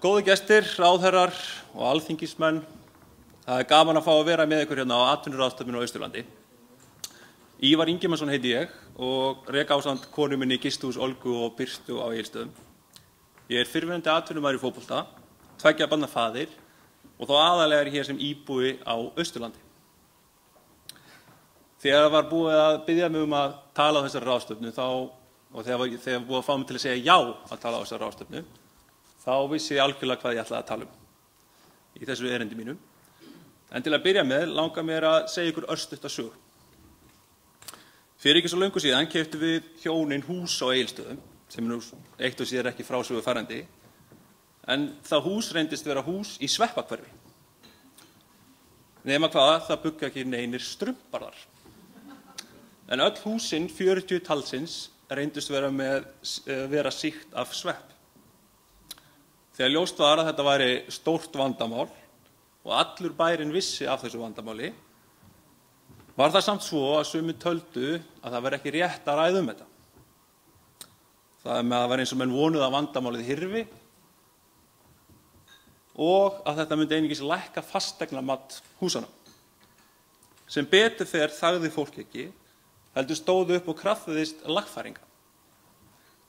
Góðu gestir, ráðherrar og alþingismenn, það gaman að fá að vera með ykkur hérna á atvinnuráðstefnunni á Austurlandi. Ívar Ingimarsson heiti ég og rek ásamt konu minni gistihús Olgu og Birtu á Egilsstöðum. Ég fyrrverandi atvinnumaður í fótbolta, 2 barna faðir og þá aðallega hér sem íbúi á Austurlandi. Þegar var búið að biðja mig að tala á þessari ráðstefnu og þegar búið að fá mig til að segja já að tala á þessari ráðstefnu, þá vissi ég algjörlega hvað ég ætlaði að tala í þessu erindi mínu. En til að byrja með langar mér að segja ykkur örstutta sögu. Fyrir ekki svo löngu síðan keyptum við hjónin hús á Egilsstöðum, sem nú eitt og sér ekki frásögu færandi, en það hús reyndist vera hús í sveppahverfi. Nema hvað, það bugga ekki neinir strumpbarðar. En öll húsin, 40 talsins, reyndust vera sýkt af svepp. Þegar ljóst var að þetta væri stórt vandamál og allur bærinn vissi af þessu vandamáli, var það samt svo að sumir töldu að það væri ekki rétt að ræða þetta. Það var eins og menn vonuðu að vandamálið hyrfi og að þetta myndi einungis lækka fasteignamat húsana. Sem betur fer þagði fólk ekki, heldur stóðu upp og krafðist lagfæringa.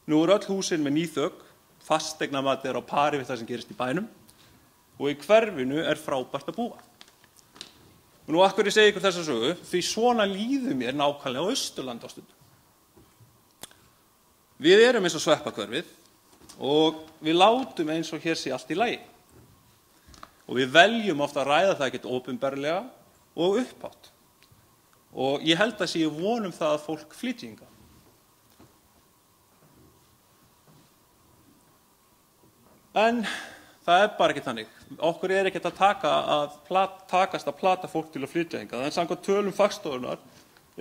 Nú öll húsin með ný þök, fasteignamat á pari við það sem gerist í bænum og í hverfinu frábært að búa. Og nú af hverju segi ykkur þessa sögu, því svona líður mér nákvæmlega á Austurlandi á stundum. Við erum eins og sveppahverfið og við látum eins og hér sé allt í lagi. Og við veljum ofta að ræða það ekkert opinberlega og upphátt. Og ég held að sé vonum það að fólk flytji hingað. En það bara ekki þannig. Okkur ekkert að takast að plata fólk til að flytja hingað, en samkvæmt tölum Fagstofunnar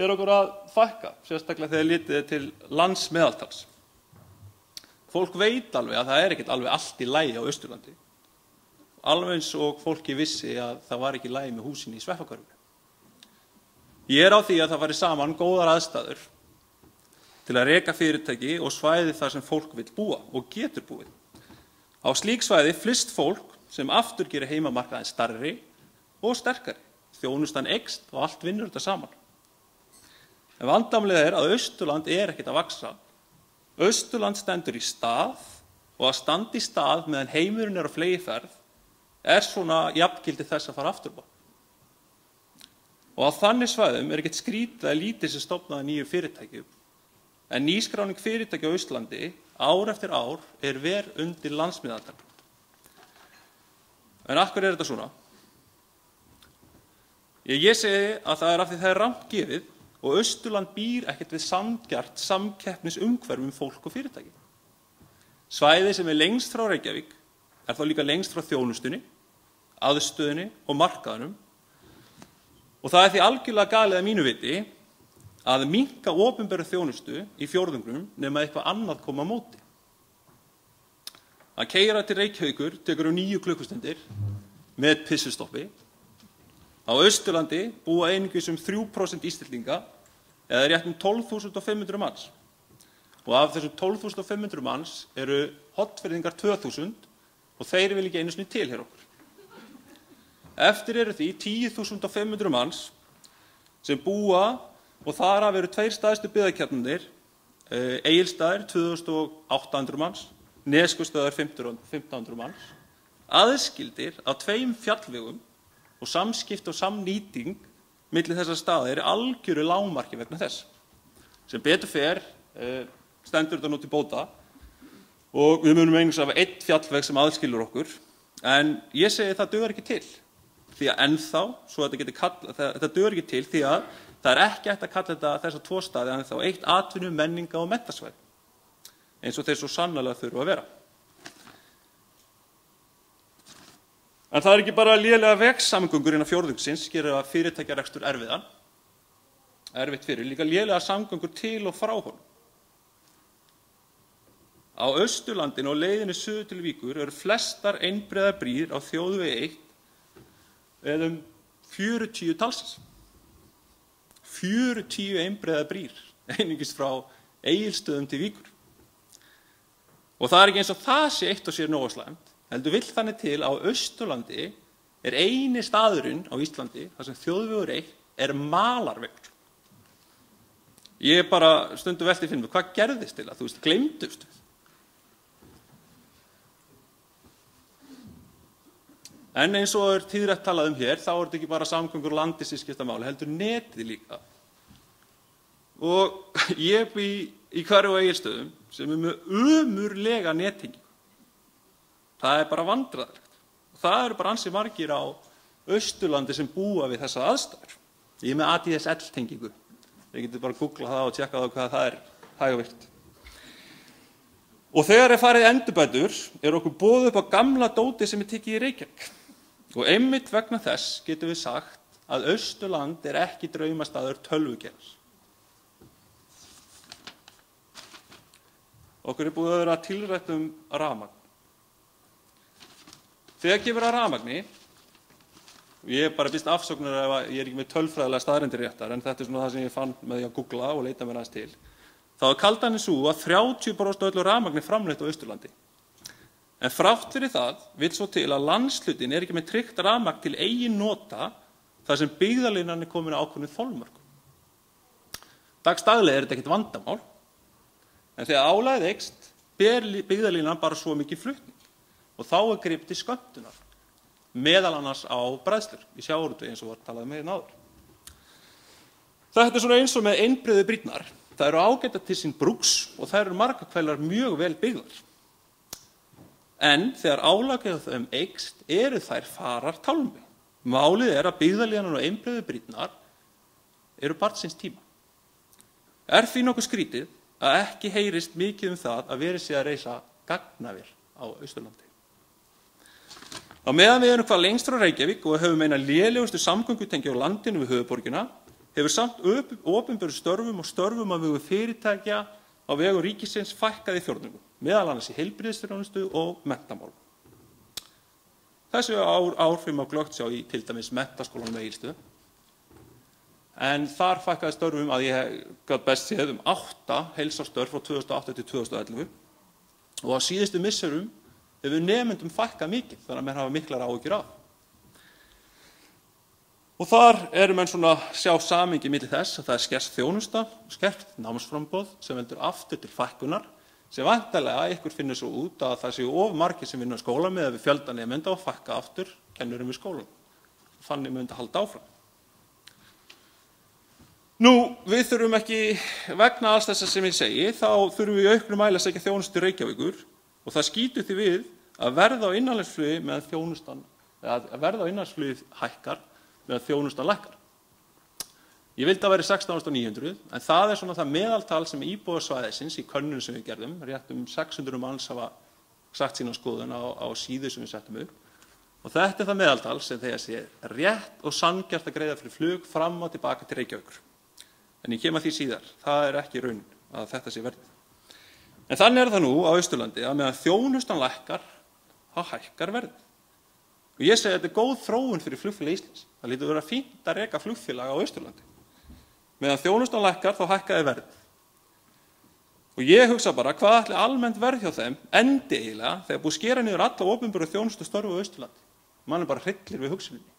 okkur að fækka, sérstaklega þegar litið til landsmeðaltals. Fólk veit alveg að það ekkert alveg allt í lagi á Austurlandi. Alveg eins og fólki vissi að það var ekki í lagi með húsin í sveppahverfinu. Ég á því að það fari saman góðar aðstæður til að reka fyrirtæki og svæði þar sem fólk vill búa og getur búið. Á slík svæði flyst fólk sem aftur gerir heimamarkaðinn stærri og sterkari. Þjónustan eykst og allt vinnur þetta saman. En vandamálið að Austurland ekkert að vaxa. Austurland stendur í stað og að standa í stað meðan heimurinn á fleygiferð svona jafngildi þess að fara aftur á bak. Og á þannig svæðum ekkert skrítið að lítið sem stofnaði nýju fyrirtækjum. En nýskráning fyrirtækja á Austurlandi ár eftir ár ver undir landsmeðaltal. En af hverju þetta svona? Ég segi að það af því það rangt gefið og Austurland býr ekkert við sanngjarnt samkeppnisumhverfi fólk og fyrirtæki. Svæði sem lengst frá Reykjavík þá líka lengst frá þjónustunni, aðstöðunni og markaðnum. Og það því algjörlega galið að mínu viti að minnka opinberu þjónustu í fjórðungnum nema eitthvað annað koma á móti. Að keyra til Reykjavíkur tekur 9 klukkustundir með pissustoppi. Á Austurlandi búa einungis 3% Íslendinga eða rétt 12.500 manns. Og af þessum 12.500 manns Hornfirðingar 2.000 og þeir vil ekki einu sinni til hér okkur. Eftir því 10.500 manns sem búa og þar af 2 stærstu byggðakjarnir, Egilsstaðir 2.800 manns, Neskaupstaðir 1.500 manns, aðskildir af 2 fjallvegum og samskipti og samnýting milli þessar staða algjöru lágmarki vegna þess. Sem betur fer stendur þetta nú til bóta og við munum einungis hafa 1 fjallveg sem aðskilur okkur, en ég segi það dugar ekki til. Því að ennþá, svo þetta dugar ekki til því að það ekki hægt að kalla þessa 2 staði ennþá 1 atvinnu, menninga og menntasvæði, eins og þeir svo sannarlega þurfa að vera. En það ekki bara lélega vegsamgöngur innan fjórðungsins gera fyrirtækjarekstur erfitt fyrir, líka lélega samgöngur til og frá honum. Á Austurlandinu og leiðinni suður til Víkur flestar einbreiðar brýr á þjóðvegi 1 eða 40 talsins. 40 einbreiðar brýr, einungis frá Egilsstöðum til Víkur. Og það ekki eins og það sé eitt og sér nógu slæmt, heldur vill þannig til á Austurlandi eini staðurinn á Íslandi þar sem þjóðvegur 1 malarvegur. Ég bara stundum velti fyrir mig, hvað gerðist til að, gleymdust við? En eins og tíðrætt talað hér, þá þetta ekki bara samgöngur landi sem skipta máli, heldur netið líka. Og ég bý í Hverfi á Egilsstöðum sem með ömurlega nettengingu. Það bara vandræðalegt. Það eru bara ansi margir á Austurlandi sem búa við þessar aðstæður. Ég með ADSL-tengingu. Þið getur bara googlað það og tjekkað á hvað það hægvirkt. Og þegar farið endurbætur, okkur boðið upp á gamla dótið sem tekið í Reykjavík. Og einmitt vegna þess getum við sagt að Austurland ekki draumastaður tölvugerðar. Okkur búið að vera tilrætt rafmagn. Þegar kemur að rafmagni, ég bara býst afsökunar ef ég ekki með tölfræðilega staðreyndir réttar, en þetta svona það sem ég fann með því að googla og leita mér aðeins til. Þá kaldan sú að 30% öllu rafmagni framleitt á Austurlandi. En þrátt fyrir það vill svo til að landshlutinn ekki með tryggt rafmagn til eigin nota þar sem byggðalínan komin á ákveðnum þolmörkum. Dagsdaglega þetta ekkert vandamál, en þegar álagið eykst ber byggðalínan bara svo mikið flutning og þá gripið til skömmtunar, meðal annars á bræðslur í sjávarútvegi eins og var talað með áður. Þetta svona eins og með einbreiðu brýrnar. Það eru ágætar til sín brúks og það eru margar hverjar mjög vel byggðar. En þegar álagið á þeim eykst eru þær farar tálmi. Málið að byggðalínan og einbreiðu brýrnar eru barn síns tíma. Því nokkuð skrítið að ekki heyrist mikið það að verið sé að reisa gagnaver á Austurlandi. Á meðan við erum hvað lengst frá Reykjavík og höfum eina lélegustu samgöngutengi á landinu við höfuðborgina, hefur samt opinberum störfum og störfum á vegum fyrirtækja á vegum ríkisins fækkað í fjórðungum, meðal annars í heilbrigðisþjónustu og menntamálum. Þessu áhrif má glöggt sjá í til dæmis Menntaskólanum á Egilsstöðum. En þar fækkaði störfum að ég gat best séð 8 heilsársstörf frá 2008 til 2011 og á síðustu misserum hefur nemendum fækkað mikið, þannig að menn hafa miklar áhyggjur af. Og þar menn svona sjá samhengi milli þess að það skert þjónusta, skert námsframboð sem veldur aftur til fækkunar, sem væntanlega ykkur finnur svo út að það séu of margir sem vinna á skóla með að við fjölda nemenda og fækka aftur kennurum við skólanum. Þannig myndi halda áfram. Nú, við þurfum ekki, vegna alls þess sem ég segi, þá þurfum við í auknum mæli að sækja þjónustu til Reykjavíkur og það skýtur því við að verð á innanlandsflugi með þjónustan, að verð á innanlandsflugi hækkar með að þjónustan lækkar. Ég vildi að veri 16.900, en það svona það meðaltal sem íbúar svæðisins í könnun sem við gerðum, rétt 600 manns hafa sagt sína skoðun á síðu sem við settum upp. Og þetta það meðaltal sem þegar sé rétt og sanngjarnt að greiða fyrir flug fram og tilbaka til Reykjavíkur. En ég kem að því síðar, það ekki raun að þetta sé verðið. En þannig það nú á Austurlandi að meðan þjónustan lækkar, þá hækkar verðið. Og ég segi að þetta góð þróun fyrir flugfélag Íslands. Það lítur að vera fínt að reka flugfélag á Austurlandi. Meðan þjónustan lækkar, þá hækkaði verðið. Og ég hugsa bara, hvað ætli almennt verð hjá þeim endi eiginlega þegar búið skera niður alla opinberu þjónustu störfu á Austurlandi. Mann bara hryllir við hugsuninni.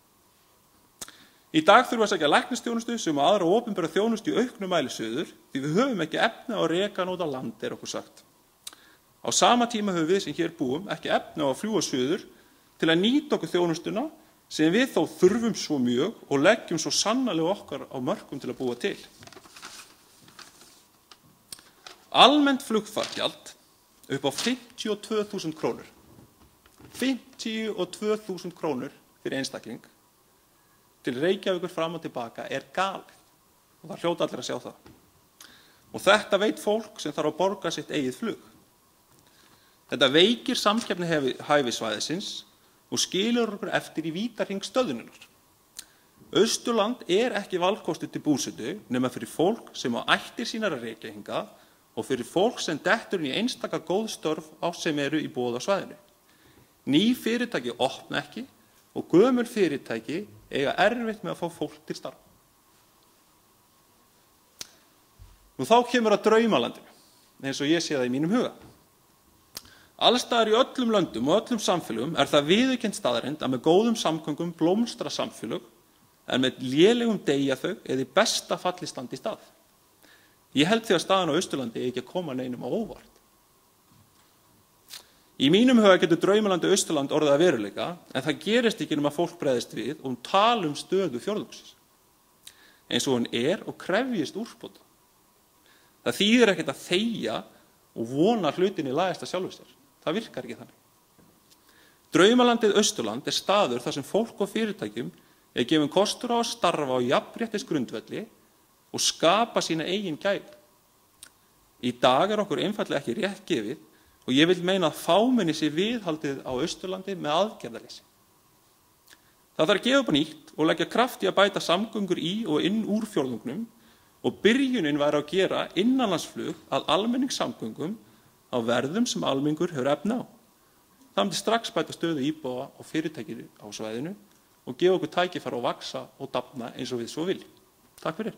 Í dag þurfum við að sækja læknisþjónustu sem aðra opinberu þjónustu í auknum mæli suður því við höfum ekki efni á að reka út á land okkur sagt. Á sama tíma höfum við sem hér búum ekki efni á að fljúga suður til að nýta okkur þjónustuna sem við þó þurfum svo mjög og leggjum svo sannarlega okkar á mörkum til að búa til. Almennt flugfargjald upp á 52.000 krónur. 52.000 krónur fyrir einstakling til Reykjavíkur fram og tilbaka galið. Og það hljóta allir að sjá það. Og þetta veit fólk sem þarf að borga sitt eigið flug. Þetta veikir samkeppnishæfi svæðisins og skilur okkur eftir í vítahring stöðnunar. Austurland ekki valkostur til búsetu nema fyrir fólk sem á ættir sínar að rekja hingað og fyrir fólk sem dettur í einstaka góð störf sem eru í boði á svæðinu. Ný fyrirtæki opna ekki og gömul fyrirtæki eiga erfitt með að fá fólk til starfa. Nú þá kemur að draumalandinu, eins og ég sé það í mínum huga. Alstaðar í öllum löndum og öllum samfélögum það viðurkennd staðreynd að með góðum samgöngum blómstra samfélög en með lélegum deyja þau eða í besta falli standa í stað. Ég held því að staðan á Austurlandi ekki að koma neinum á óvart. Í mínum huga getur draumalandi Austurland orðið að veruleika, en það gerist ekki nema fólk bregðist við og tala stöðu fjórðungsins, eins og hún og krefjist úrbóta. Það þýðir ekkert að þegja og vona hlutinni lagast að sjálfu sér. Það virkar ekki þannig. Draumalandið Austurland staður þar sem fólk og fyrirtækjum gefin kostur á að starfa á jafnréttisgrundvelli og skapa sína eigin gæði. Í dag okkur einfaldlega ekki rétt gefið og ég vil meina að fámenni sé viðhaldið á Austurlandi með aðgerðaleysi. Það þarf að gefa upp á nýtt og leggja kraft í að bæta samgöngur í og inn úr fjórðungnum og byrjunin væri að gera innanlandsflug að almenningssamgöngum á verðum sem almenningur hefur efni á. Það myndi strax bæta stöðu íbúa og fyrirtæki á svæðinu og gefa okkur tækifæri að vaxa og dafna eins og við svo viljum. Takk fyrir.